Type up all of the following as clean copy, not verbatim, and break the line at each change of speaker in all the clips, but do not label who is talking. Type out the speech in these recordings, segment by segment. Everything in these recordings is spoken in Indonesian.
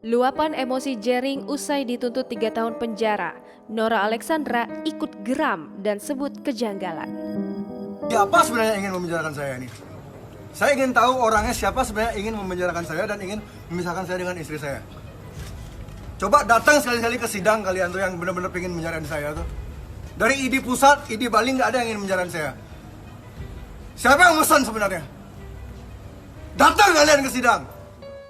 Luapan emosi Jering usai dituntut 3 tahun penjara. Nora Alexandra ikut geram dan sebut kejanggalan.
Siapa sebenarnya ingin memenjarakan saya ini? Saya ingin tahu orangnya siapa sebenarnya ingin memenjarakan saya dan ingin memisahkan saya dengan istri saya. Coba datang sekali-kali ke sidang kalian tuh yang benar-benar ingin menjarakan saya tuh. Dari ID pusat, ID Bali nggak ada yang ingin menjarakan saya. Siapa yang memesan sebenarnya? Datang kalian ke sidang.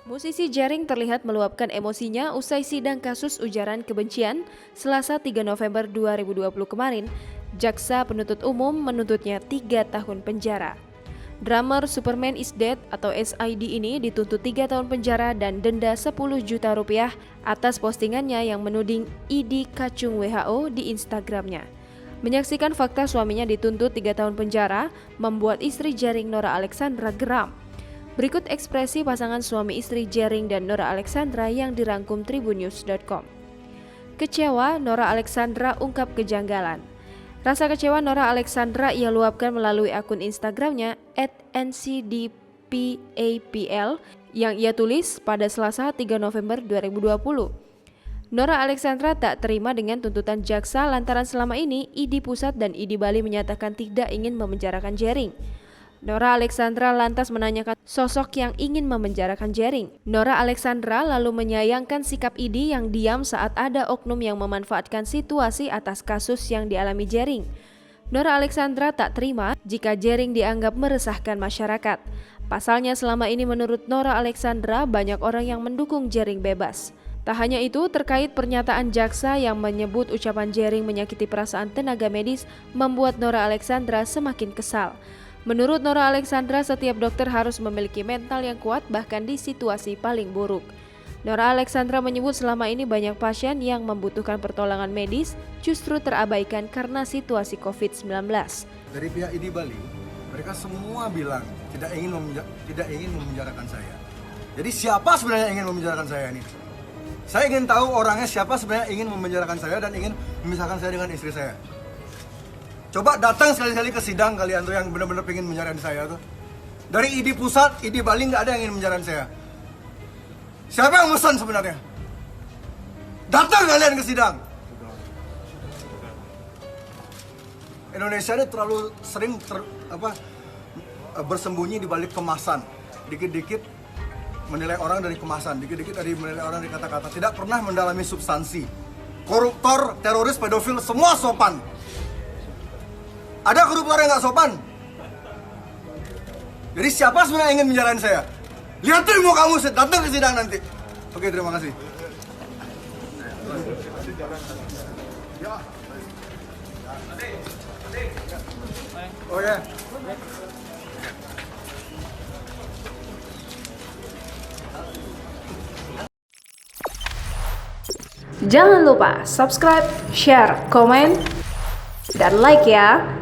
Musisi Jering terlihat meluapkan emosinya usai sidang kasus ujaran kebencian Selasa 3 November 2020 kemarin. Jaksa penuntut umum menuntutnya 3 tahun penjara. Drummer Superman is Dead atau SID ini dituntut 3 tahun penjara dan denda 10 juta rupiah atas postingannya yang menuding ID kacung WHO di Instagramnya. Menyaksikan fakta suaminya dituntut 3 tahun penjara membuat istri Jering Nora Alexandra geram. Berikut ekspresi pasangan suami istri Jering dan Nora Alexandra yang dirangkum tribunnews.com. Kecewa, Nora Alexandra ungkap kejanggalan. Rasa kecewa Nora Alexandra ia luapkan melalui akun Instagramnya @ncdpapl yang ia tulis pada Selasa 3 November 2020. Nora Alexandra tak terima dengan tuntutan jaksa lantaran selama ini ID Pusat dan ID Bali menyatakan tidak ingin memenjarakan Jering. Nora Alexandra lantas menanyakan sosok yang ingin memenjarakan Jering. Nora Alexandra lalu menyayangkan sikap ID yang diam saat ada oknum yang memanfaatkan situasi atas kasus yang dialami Jering. Nora Alexandra tak terima jika Jering dianggap meresahkan masyarakat. Pasalnya selama ini menurut Nora Alexandra banyak orang yang mendukung Jering bebas. Tak hanya itu, terkait pernyataan jaksa yang menyebut ucapan Jering menyakiti perasaan tenaga medis membuat Nora Alexandra semakin kesal. Menurut Nora Alexandra, setiap dokter harus memiliki mental yang kuat bahkan di situasi paling buruk. Nora Alexandra menyebut selama ini banyak pasien yang membutuhkan pertolongan medis justru terabaikan karena situasi COVID-19.
Dari pihak ID Bali, mereka semua bilang tidak ingin memenjarakan saya. Jadi siapa sebenarnya yang ingin memenjarakan saya ini? Saya ingin tahu orangnya siapa sebenarnya ingin memenjarakan saya dan ingin memisahkan saya dengan istri saya. Coba datang sekali-kali ke sidang kalian tuh yang benar-benar ingin menjarakan saya tuh. Dari ID Pusat, ID Bali nggak ada yang ingin menjarakan saya. Siapa yang memesan sebenarnya? Datang kalian ke sidang. Indonesia ini terlalu sering bersembunyi di balik kemasan. Dikit-dikit menilai orang dari kemasan, dikit-dikit dari menilai orang dari kata-kata. Tidak pernah mendalami substansi. Koruptor, teroris, pedofil, semua sopan. Ada koruptor yang nggak sopan. Jadi siapa sebenarnya ingin menjarakan saya? Lihat tuh mau kamu datang ke sidang nanti. Oke, terima kasih. Oh ya.
Jangan lupa subscribe, share, komen, dan like ya.